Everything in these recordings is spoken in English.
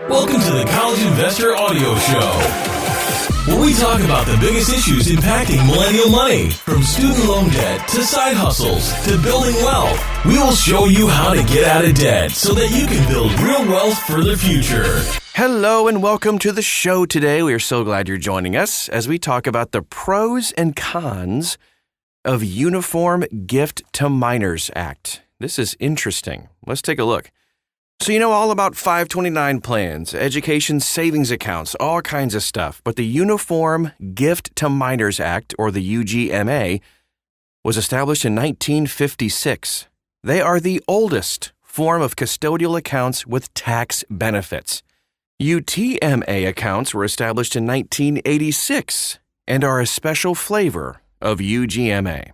Welcome to the College Investor Audio Show, where we talk about the biggest issues impacting millennial money, from student loan debt to side hustles to building wealth. We will show you how to get out of debt so that you can build real wealth for the future. Hello and welcome to the show today. We are so glad you're joining us as we talk about the pros and cons of Uniform Gift to Minors Act. This is interesting. Let's take a look. So you know all about 529 plans, education savings accounts, all kinds of stuff. But the Uniform Gift to Minors Act, or the UGMA, was established in 1956. They are the oldest form of custodial accounts with tax benefits. UTMA accounts were established in 1986 and are a special flavor of UGMA.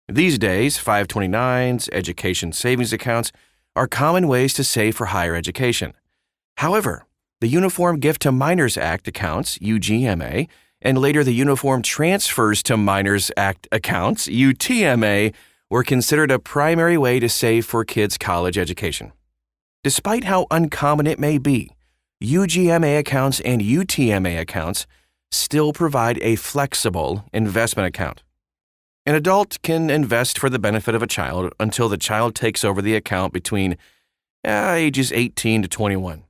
These days, 529s, education savings accounts, are common ways to save for higher education. However, the Uniform Gift to Minors Act accounts, UGMA, and later the Uniform Transfers to Minors Act accounts, UTMA, were considered a primary way to save for kids' college education. Despite how uncommon it may be, UGMA accounts and UTMA accounts still provide a flexible investment account. An adult can invest for the benefit of a child until the child takes over the account between ages 18 to 21.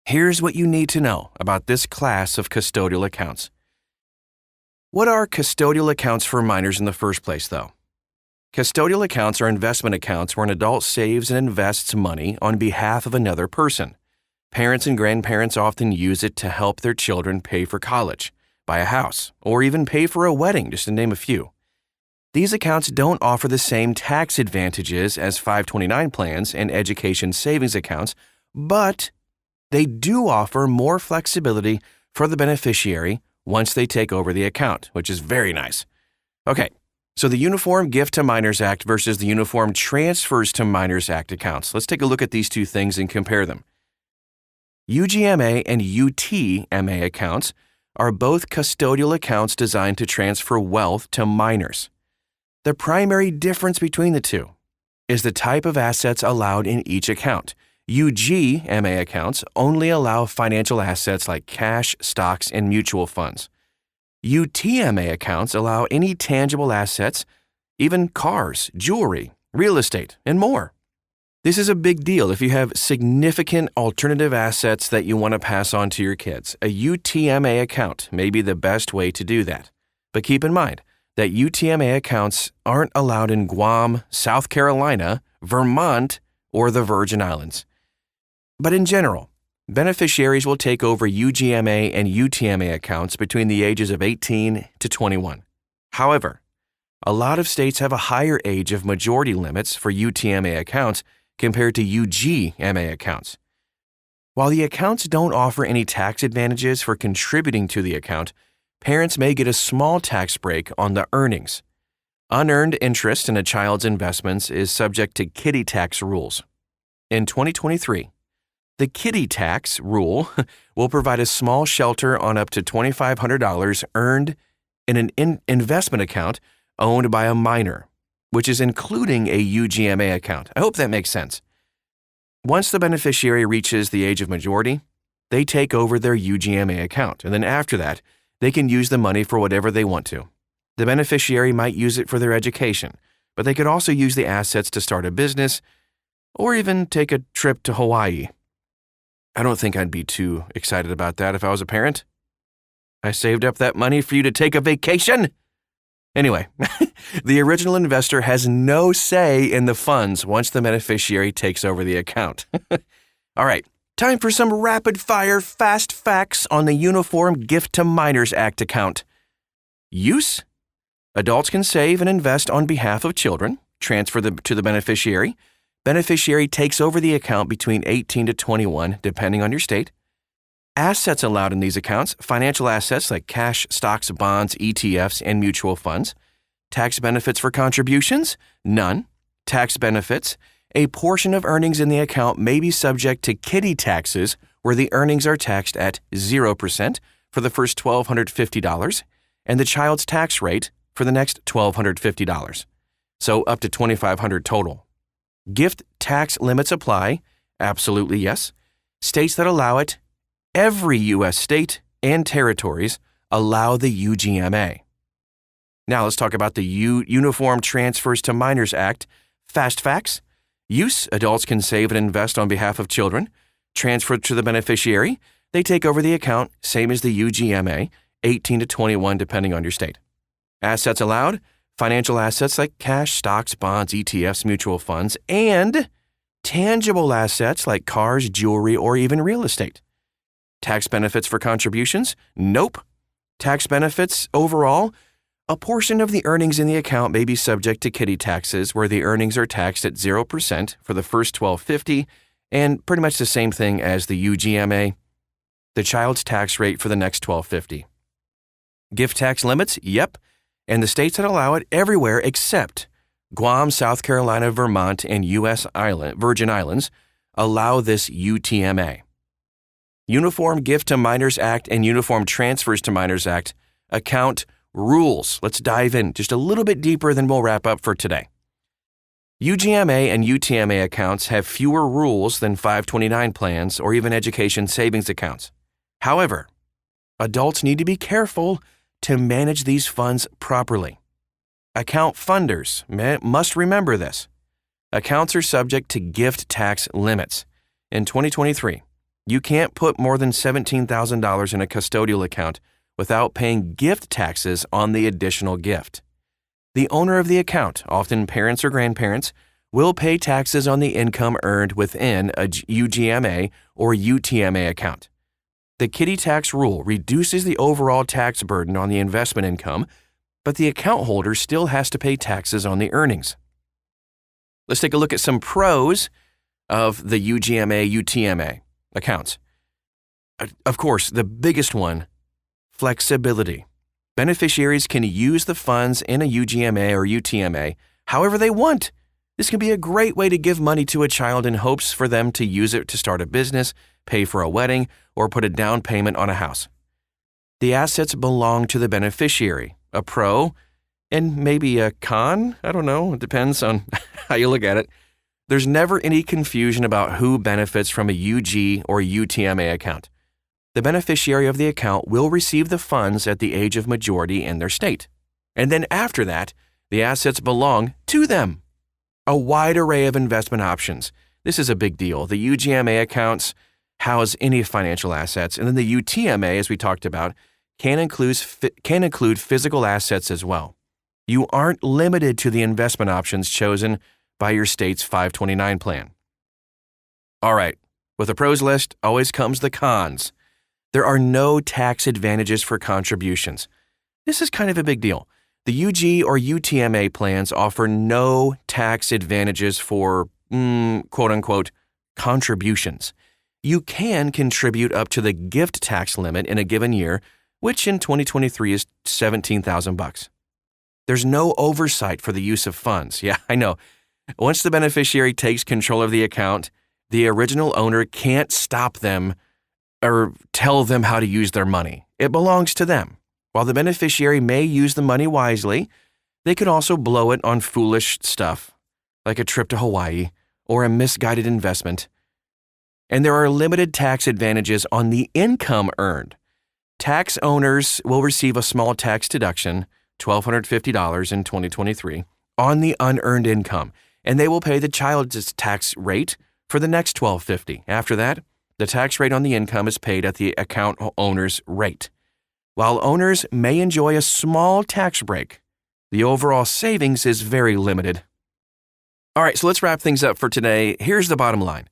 Here's what you need to know about this class of custodial accounts. What are custodial accounts for minors in the first place, though? Custodial accounts are investment accounts where an adult saves and invests money on behalf of another person. Parents and grandparents often use it to help their children pay for college, buy a house, or even pay for a wedding, just to name a few. These accounts don't offer the same tax advantages as 529 plans and education savings accounts, but they do offer more flexibility for the beneficiary once they take over the account, which is very nice. Okay, so the Uniform Gift to Minors Act versus the Uniform Transfers to Minors Act accounts. Let's take a look at these two things and compare them. UGMA and UTMA accounts are both custodial accounts designed to transfer wealth to minors. The primary difference between the two is the type of assets allowed in each account. UGMA accounts only allow financial assets like cash, stocks, and mutual funds. UTMA accounts allow any tangible assets, even cars, jewelry, real estate, and more. This is a big deal if you have significant alternative assets that you want to pass on to your kids. A UTMA account may be the best way to do that. But keep in mind that UTMA accounts aren't allowed in Guam, South Carolina, Vermont, or the Virgin Islands. But in general, beneficiaries will take over UGMA and UTMA accounts between the ages of 18 to 21. However, a lot of states have a higher age of majority limits for UTMA accounts compared to UGMA accounts. While the accounts don't offer any tax advantages for contributing to the account, parents may get a small tax break on the earnings. Unearned interest in a child's investments is subject to kiddie tax rules. In 2023, the kiddie tax rule will provide a small shelter on up to $2,500 earned in an investment account owned by a minor, which is including a UGMA account. I hope that makes sense. Once the beneficiary reaches the age of majority, they take over their UGMA account, and then after that, they can use the money for whatever they want to. The beneficiary might use it for their education, but they could also use the assets to start a business or even take a trip to Hawaii. I don't think I'd be too excited about that if I was a parent. I saved up that money for you to take a vacation? Anyway, the original investor has no say in the funds once the beneficiary takes over the account. All right, time for some rapid-fire fast facts on the Uniform Gift to Minors Act account. Use: adults can save and invest on behalf of children, transfer to the beneficiary. Beneficiary takes over the account between 18 to 21, depending on your state. Assets allowed in these accounts: financial assets like cash, stocks, bonds, ETFs, and mutual funds. Tax benefits for contributions? None. Tax benefits: a portion of earnings in the account may be subject to kiddie taxes, where the earnings are taxed at 0% for the first $1,250 and the child's tax rate for the next $1,250. So up to $2,500 total. Gift tax limits apply? Absolutely yes. States that allow it, every U.S. state and territories allow the UGMA. Now let's talk about the Uniform Transfers to Minors Act. Fast facts. Use, adults can save and invest on behalf of children. Transfer to the beneficiary. They take over the account, same as the UGMA, 18 to 21 depending on your state. Assets allowed, financial assets like cash, stocks, bonds, ETFs, mutual funds, and tangible assets like cars, jewelry, or even real estate. Tax benefits for contributions? Nope. Tax benefits overall? A portion of the earnings in the account may be subject to kiddie taxes, where the earnings are taxed at 0% for the first $1,250, and pretty much the same thing as the UGMA, the child's tax rate for the next $1,250. Gift tax limits? Yep. And the states that allow it everywhere except Guam, South Carolina, Vermont, and Virgin Islands allow this UTMA. Uniform Gift to Minors Act and Uniform Transfers to Minors Act account rules. Let's dive in just a little bit deeper, then we'll wrap up for today. UGMA and UTMA accounts have fewer rules than 529 plans or even education savings accounts. However, adults need to be careful to manage these funds properly. Account funders must remember this. Accounts are subject to gift tax limits. In 2023, you can't put more than $17,000 in a custodial account without paying gift taxes on the additional gift. The owner of the account, often parents or grandparents, will pay taxes on the income earned within a UGMA or UTMA account. The kiddie tax rule reduces the overall tax burden on the investment income, but the account holder still has to pay taxes on the earnings. Let's take a look at some pros of the UGMA, UTMA accounts. Of course, the biggest one, flexibility. Beneficiaries can use the funds in a UGMA or UTMA however they want. This can be a great way to give money to a child in hopes for them to use it to start a business, pay for a wedding, or put a down payment on a house. The assets belong to the beneficiary, a pro, and maybe a con. I don't know. It depends on how you look at it. There's never any confusion about who benefits from a UG or UTMA account. The beneficiary of the account will receive the funds at the age of majority in their state. And then after that, the assets belong to them. A wide array of investment options. This is a big deal. The UGMA accounts house any financial assets, and then the UTMA, as we talked about, can include physical assets as well. You aren't limited to the investment options chosen by your state's 529 plan. All right, with the pros list always comes the cons. There are no tax advantages for contributions. This is kind of a big deal. The UG or UTMA plans offer no tax advantages for, quote-unquote, contributions. You can contribute up to the gift tax limit in a given year, which in 2023 is $17,000. There's no oversight for the use of funds. Yeah, I know. Once the beneficiary takes control of the account, the original owner can't stop them or tell them how to use their money. It belongs to them. While the beneficiary may use the money wisely, they could also blow it on foolish stuff, like a trip to Hawaii or a misguided investment. And there are limited tax advantages on the income earned. Tax owners will receive a small tax deduction, $1,250 in 2023, on the unearned income, and they will pay the child's tax rate for the next $1,250. After that, the tax rate on the income is paid at the account owner's rate. While owners may enjoy a small tax break, the overall savings is very limited. All right, so let's wrap things up for today. Here's the bottom line.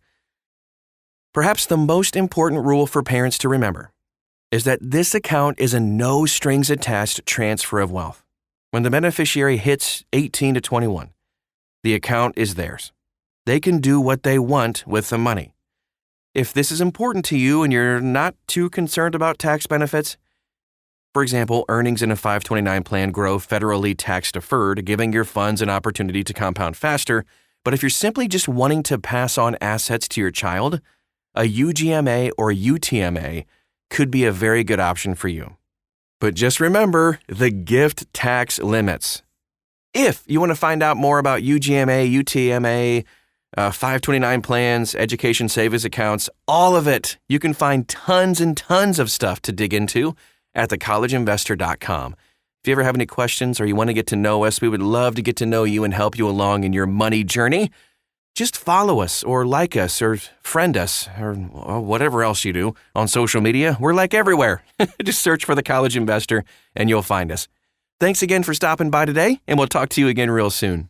Perhaps the most important rule for parents to remember is that this account is a no-strings-attached transfer of wealth. When the beneficiary hits 18 to 21, the account is theirs. They can do what they want with the money. If this is important to you and you're not too concerned about tax benefits, for example, earnings in a 529 plan grow federally tax-deferred, giving your funds an opportunity to compound faster. But if you're simply just wanting to pass on assets to your child, a UGMA or UTMA could be a very good option for you. But just remember the gift tax limits. If you want to find out more about UGMA, UTMA, 529 plans, education savings accounts, all of it. You can find tons and tons of stuff to dig into at thecollegeinvestor.com. If you ever have any questions or you want to get to know us, we would love to get to know you and help you along in your money journey. Just follow us or like us or friend us or whatever else you do on social media. We're like everywhere. Just search for The College Investor and you'll find us. Thanks again for stopping by today, and we'll talk to you again real soon.